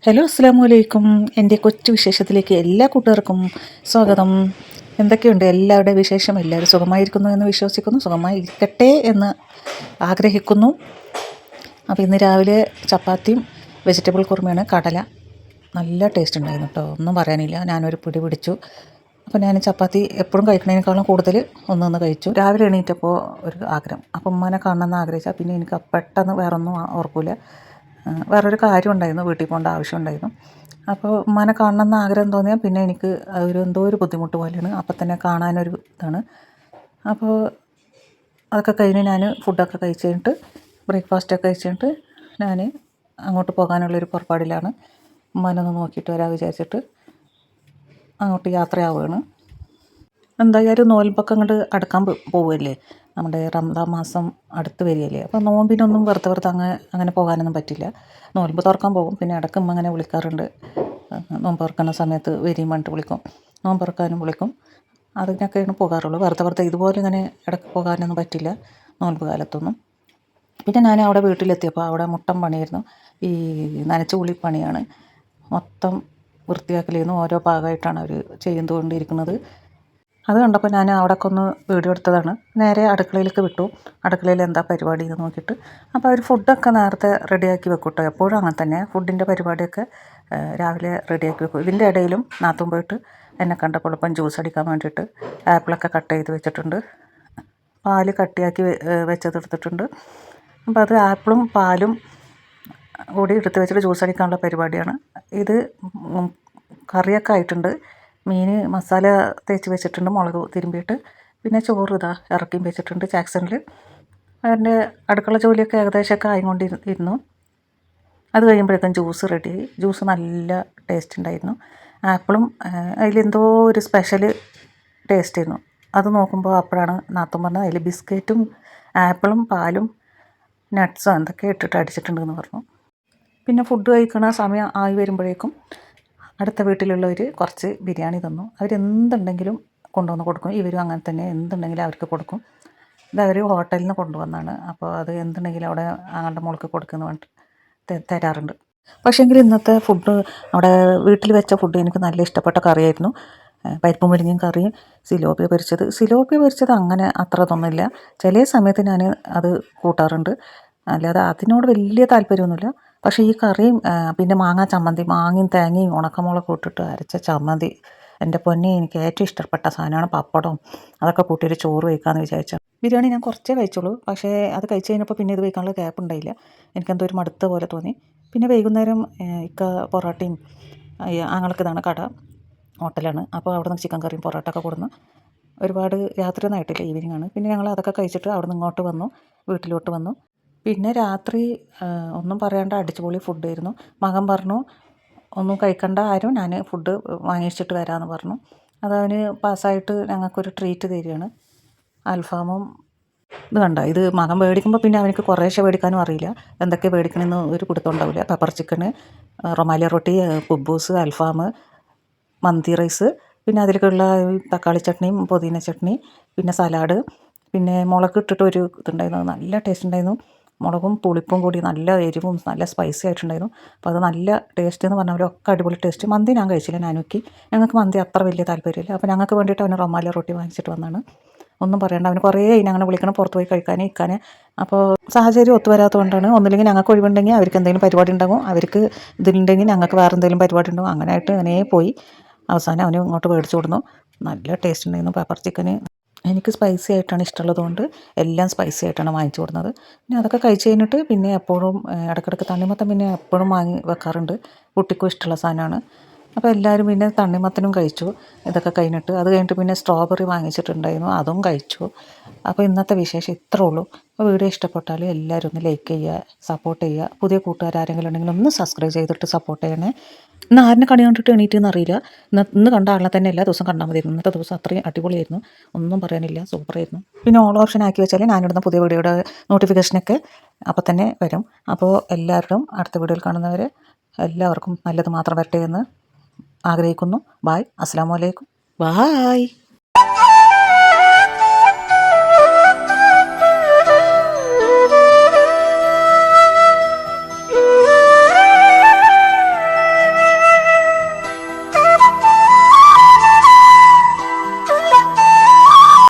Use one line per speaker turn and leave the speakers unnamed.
Hello അസ്സാം വലൈക്കും. എൻ്റെ കൊച്ചു വിശേഷത്തിലേക്ക് എല്ലാ കൂട്ടുകാർക്കും സ്വാഗതം. എന്തൊക്കെയുണ്ട് എല്ലാവരുടെ വിശേഷം? എല്ലാവരും സുഖമായിരിക്കുന്നു എന്ന് വിശ്വസിക്കുന്നു. സുഖമായി ഇരിക്കട്ടെ എന്ന് ആഗ്രഹിക്കുന്നു. അപ്പോൾ ഇന്ന് രാവിലെ ചപ്പാത്തിയും വെജിറ്റബിൾ കുറുമയാണ്. കടല നല്ല ടേസ്റ്റ് ഉണ്ടായിരുന്നു കേട്ടോ, ഒന്നും പറയാനില്ല. ഞാനൊരു പിടി പിടിച്ചു. അപ്പോൾ ഞാൻ ചപ്പാത്തി എപ്പോഴും കഴിക്കുന്നതിനേക്കാളും കൂടുതൽ ഒന്നൊന്ന് കഴിച്ചു. രാവിലെ എണീറ്റപ്പോൾ ഒരു ആഗ്രഹം, അപ്പം ഉമ്മാനെ കാണണമെന്ന് ആഗ്രഹിച്ചാൽ പിന്നെ എനിക്ക് പെട്ടെന്ന് വേറൊന്നും ഓർക്കില്ല. വേറൊരു കാര്യം ഉണ്ടായിരുന്നു, വീട്ടിൽ പോകേണ്ട ആവശ്യം ഉണ്ടായിരുന്നു. അപ്പോൾ ഉമ്മാനെ കാണണമെന്ന് ആഗ്രഹം തോന്നിയാൽ പിന്നെ എനിക്ക് എന്തോ ഒരു ബുദ്ധിമുട്ട് പോലെയാണ്. അപ്പം തന്നെ കാണാനൊരു ഇതാണ്. അപ്പോൾ അതൊക്കെ കഴിഞ്ഞ് ഞാൻ ഫുഡൊക്കെ കഴിച്ച് കഴിഞ്ഞിട്ട് ബ്രേക്ക്ഫാസ്റ്റൊക്കെ കഴിച്ച് കഴിഞ്ഞിട്ട് ഞാൻ അങ്ങോട്ട് പോകാനുള്ളൊരു പുറപ്പാടിലാണ്. ഉമ്മാനൊന്ന് നോക്കിയിട്ട് വരാൻ വിചാരിച്ചിട്ട് അങ്ങോട്ട് യാത്രയാവുകയാണ്. എന്തായാലും നോൽമ്പൊക്കെ അങ്ങോട്ട് അടുക്കാൻ പോവുകയല്ലേ, നമ്മുടെ റമദാൻ മാസം അടുത്ത് വരികയല്ലേ. അപ്പോൾ നോമ്പിനൊന്നും വെറുതെ അങ്ങനെ പോകാനൊന്നും പറ്റില്ല. നോൽമ്പ് തുറക്കാൻ പോകും, പിന്നെ ഇടയ്ക്കും അങ്ങനെ വിളിക്കാറുണ്ട്. നോമ്പ് തുറക്കുന്ന സമയത്ത് വരിയും പറഞ്ഞിട്ട് വിളിക്കും, നോമ്പ് തുറക്കാനും വിളിക്കും. അതിനൊക്കെയാണ് പോകാറുള്ളൂ. വെറുതെ ഇതുപോലെ ഇങ്ങനെ ഇടയ്ക്ക് പോകാനൊന്നും പറ്റില്ല നോൽമ്പ് കാലത്തൊന്നും. പിന്നെ ഞാൻ അവിടെ വീട്ടിലെത്തിയപ്പോൾ അവിടെ മുട്ടം പണിയായിരുന്നു. ഈ നനച്ച് കുളിപ്പണിയാണ്, മൊത്തം വൃത്തിയാക്കലായിരുന്നു. ഓരോ ഭാഗമായിട്ടാണ് അവർ ചെയ്തുകൊണ്ടിരിക്കുന്നത്. അത് കണ്ടപ്പോൾ ഞാൻ അവിടെയൊക്കെ ഒന്ന് വീഡിയോ എടുത്തതാണ്. നേരെ അടുക്കളയിലേക്ക് വിട്ടു. അടുക്കളയിൽ എന്താ പരിപാടി എന്ന് നോക്കിയിട്ട് അപ്പോൾ അവർ ഫുഡൊക്കെ നേരത്തെ റെഡിയാക്കി വെക്കും കേട്ടോ. എപ്പോഴും അങ്ങനെ തന്നെ ഫുഡിൻ്റെ പരിപാടിയൊക്കെ രാവിലെ റെഡിയാക്കി വെക്കും. ഇതിൻ്റെ ഇടയിലും നാത്തും പോയിട്ട് എന്നെ കണ്ടപ്പോൾ ഇപ്പം ജ്യൂസ് അടിക്കാൻ വേണ്ടിയിട്ട് ആപ്പിളൊക്കെ കട്ട് ചെയ്ത് വെച്ചിട്ടുണ്ട്. പാല് കട്ടിയാക്കി വെച്ചതെടുത്തിട്ടുണ്ട്. അപ്പോൾ അത് ആപ്പിളും പാലും കൂടി എടുത്ത് വെച്ചിട്ട് ജ്യൂസ് അടിക്കാനുള്ള പരിപാടിയാണ് ഇത്. കറിയൊക്കെ ആയിട്ടുണ്ട്. മീൻ മസാല തേച്ച് വെച്ചിട്ടുണ്ട്, മുളക് തിരുമ്പിയിട്ട്. പിന്നെ ചോറ് ഇതാ ഇറക്കിയും വെച്ചിട്ടുണ്ട് ജാക്സണിൽ. അതിൻ്റെ അടുക്കള ജോലിയൊക്കെ ഏകദേശമൊക്കെ ആയിക്കൊണ്ടിരുന്നു. അത് കഴിയുമ്പോഴേക്കും ജ്യൂസ് റെഡിയായി. ജ്യൂസ് നല്ല ടേസ്റ്റ് ഉണ്ടായിരുന്നു. ആപ്പിളും അതിലെന്തോ ഒരു സ്പെഷ്യൽ ടേസ്റ്റ് ആയിരുന്നു. അത് നോക്കുമ്പോൾ അപ്പോഴാണ് നാത്തും പറഞ്ഞത് അതിൽ ബിസ്ക്കറ്റും ആപ്പിളും പാലും നട്ട്സും എന്തൊക്കെ ഇട്ടിട്ട് അടിച്ചിട്ടുണ്ടെന്ന് പറഞ്ഞു. പിന്നെ ഫുഡ് കഴിക്കണ സമയം ആയി വരുമ്പോഴേക്കും അടുത്ത വീട്ടിലുള്ളവർ കുറച്ച് ബിരിയാണി തന്നു. അവരെന്തുണ്ടെങ്കിലും കൊണ്ടുവന്ന് കൊടുക്കും. ഇവരും അങ്ങനെ തന്നെ, എന്തുണ്ടെങ്കിലും അവർക്ക് കൊടുക്കും. ഇതവർ ഹോട്ടലിൽ നിന്ന് കൊണ്ടുവന്നാണ്. അപ്പോൾ അത് എന്തുണ്ടെങ്കിലും അവിടെ ആങ്ങളുടെ മോൾക്ക് കൊടുക്കുന്ന പറഞ്ഞിട്ട് തരാറുണ്ട്. പക്ഷേങ്കിൽ ഇന്നത്തെ ഫുഡ്, അവിടെ വീട്ടിൽ വെച്ച ഫുഡ് എനിക്ക് നല്ല ഇഷ്ടപ്പെട്ട കറിയായിരുന്നു. പരിപ്പ് മുരിങ്ങയും കറിയും സിലോപ്പിയ പൊരിച്ചത് അങ്ങനെ അത്ര ഇതൊന്നുമില്ല. ചില സമയത്ത് ഞാൻ അത് കൂട്ടാറുണ്ട്, അല്ലാതെ അതിനോട് വലിയ താല്പര്യമൊന്നുമില്ല. പക്ഷേ ഈ കറിയും പിന്നെ മാങ്ങാ ചമ്മന്തി, മാങ്ങയും തേങ്ങയും ഉണക്കമുളകൊക്കെ ഇട്ടിട്ട് അരച്ച ചമ്മന്തി, എൻ്റെ പൊന്നെ എനിക്ക് ഏറ്റവും ഇഷ്ടപ്പെട്ട സാധനമാണ്. പപ്പടവും അതൊക്കെ കൂട്ടിയൊരു ചോറ് കഴിക്കാമെന്ന് വിചാരിച്ചു. ബിരിയാണി ഞാൻ കുറച്ചേ കഴിച്ചുള്ളൂ. പക്ഷേ അത് കഴിച്ച് കഴിഞ്ഞപ്പോൾ പിന്നെ ഇത് കഴിക്കാനുള്ള ഗ്യാപ്പ് ഉണ്ടായില്ല. എനിക്കെന്തോ ഒരു മടുത്ത പോലെ തോന്നി. പിന്നെ വൈകുന്നേരം ഇക്ക പൊറോട്ടയും, ആങ്ങൾക്ക് ഇതാണ് കട, ഹോട്ടലാണ്. അപ്പോൾ അവിടെ നിന്ന് ചിക്കൻ കറിയും പൊറോട്ട ഒക്കെ കൊടുന്ന് ഒരുപാട് രാത്രിയൊന്നും ആയിട്ടില്ല, ഈവനിങ് ആണ്. പിന്നെ ഞങ്ങൾ അതൊക്കെ കഴിച്ചിട്ട് അവിടെ നിന്ന് ഇങ്ങോട്ട് വന്നു, വീട്ടിലോട്ട് വന്നു. പിന്നെ രാത്രി ഒന്നും പറയാണ്ട് അടിച്ചുപൊളി ഫുഡായിരുന്നു. മകൻ പറഞ്ഞു ഒന്നും കഴിക്കണ്ട ആരും, ഞാൻ ഫുഡ് വാങ്ങിച്ചിട്ട് വരാമെന്ന് പറഞ്ഞു. അതവന് പാസ്സായിട്ട് ഞങ്ങൾക്കൊരു ട്രീറ്റ് തരികയാണ്. അൽഫാമും ഇത് കണ്ട, ഇത് മകൻ മേടിക്കുമ്പോൾ പിന്നെ അവനക്ക് കുറേശ്ശെ മേടിക്കാനും അറിയില്ല, എന്തൊക്കെ മേടിക്കണമെന്ന് ഒരു പിടുത്തം ഉണ്ടാവില്ല. പെപ്പർ ചിക്കന്, റൊമാലിയ റൊട്ടി, കുബൂസ്, അൽഫാം, മന്തി റൈസ്, പിന്നെ അതിലേക്കുള്ള തക്കാളി ചട്നിയും പുതിന ചട്നി, പിന്നെ സലാഡ്, പിന്നെ മുളക് ഇട്ടിട്ട് ഒരു ഇതുണ്ടായിരുന്നു. നല്ല ടേസ്റ്റ് ഉണ്ടായിരുന്നു. മുളകും പുളിപ്പും കൂടി നല്ല എരിവും നല്ല സ്പൈസി ആയിട്ടുണ്ടായിരുന്നു. അപ്പോൾ അത് നല്ല ടേസ്റ്റ് എന്ന് പറഞ്ഞവരൊക്കെ അടിപൊളി ടേസ്റ്റ്. മന്തി ഞാൻ കഴിച്ചില്ല, ഞാനൊക്കെ ഞങ്ങൾക്ക് മന്തി അത്ര വലിയ താല്പര്യമില്ല. അപ്പോൾ ഞങ്ങൾക്ക് വേണ്ടിയിട്ട് അവന് റൊമാലിയ റൊട്ടി വാങ്ങിച്ചിട്ട് വന്നാണ്. ഒന്നും പറയണ്ട, അവന് കുറേ ഞങ്ങളെ വിളിക്കണം പുറത്ത് പോയി കഴിക്കാനേ ഇരിക്കാനേ. അപ്പോൾ സാഹചര്യം ഒത്തു വരാത്തതുകൊണ്ടാണ്. ഒന്നില്ലെങ്കിൽ ഞങ്ങൾക്ക് ഒഴിവുണ്ടെങ്കിൽ അവർക്ക് എന്തെങ്കിലും പരിപാടി ഉണ്ടാകും, അവർക്ക് ഇതിലുണ്ടെങ്കിൽ ഞങ്ങൾക്ക് വേറെ എന്തെങ്കിലും പരിപാടി ഉണ്ടാകും. അങ്ങനെ പോയി അവസാനം അവന് ഇങ്ങോട്ട് മേടിച്ചു കൊടുന്നു. നല്ല ടേസ്റ്റ് ഉണ്ടായിരുന്നു പെപ്പർ ചിക്കന്. എനിക്ക് സ്പൈസി ആയിട്ടാണ് ഇഷ്ടമുള്ളതുകൊണ്ട് എല്ലാം സ്പൈസി ആയിട്ടാണ് വാങ്ങിച്ചു കൊടുക്കുന്നത്. പിന്നെ അതൊക്കെ കഴിച്ച് കഴിഞ്ഞിട്ട് പിന്നെ എപ്പോഴും ഇടയ്ക്കിടയ്ക്ക് തണ്ണിമത്തൻ പിന്നെ എപ്പോഴും വാങ്ങി വെക്കാറുണ്ട്, കുട്ടിക്കും ഇഷ്ടമുള്ള സാധനമാണ്. അപ്പോൾ എല്ലാവരും പിന്നെ തണ്ണിമത്തനും കഴിച്ചു. ഇതൊക്കെ കഴിഞ്ഞിട്ട് അത് കഴിഞ്ഞിട്ട് പിന്നെ സ്ട്രോബെറി വാങ്ങിച്ചിട്ടുണ്ടായിരുന്നു, അതും കഴിച്ചു. അപ്പോൾ ഇന്നത്തെ വിശേഷം ഇത്രേ ഉള്ളൂ. അപ്പോൾ വീഡിയോ ഇഷ്ടപ്പെട്ടാൽ എല്ലാവരും ഒന്ന് ലൈക്ക് ചെയ്യുക, സപ്പോർട്ട് ചെയ്യുക. പുതിയ കൂട്ടുകാർ ആരെങ്കിലും ഉണ്ടെങ്കിൽ ഒന്ന് സബ്സ്ക്രൈബ് ചെയ്തിട്ട് സപ്പോർട്ട് ചെയ്യണേ. ഇന്ന് ആരിനെ കണി കണ്ടിട്ട് എണീറ്റെന്ന് അറിയില്ല. ഇന്ന് കണ്ട ആളെ തന്നെ എല്ലാ ദിവസവും കണ്ടാൽ മതിയായിരുന്നു. ഇന്നത്തെ ദിവസം അത്രയും അടിപൊളിയായിരുന്നു, ഒന്നും പറയാനില്ല, സൂപ്പറായിരുന്നു. പിന്നെ ഓൾ ഓപ്ഷൻ ആക്കി വെച്ചാൽ ഞാനിടുന്ന പുതിയ വീഡിയോയുടെ നോട്ടിഫിക്കേഷനൊക്കെ അപ്പോൾ തന്നെ വരും. അപ്പോൾ എല്ലാവരും അടുത്ത വീഡിയോയിൽ കാണുന്നവർ എല്ലാവർക്കും നല്ലത് മാത്രം വരട്ടെ എന്ന് ആഗ്രഹിക്കുന്നു. ബായ്, അസ്സലാമു അലൈക്കും, ബായ്.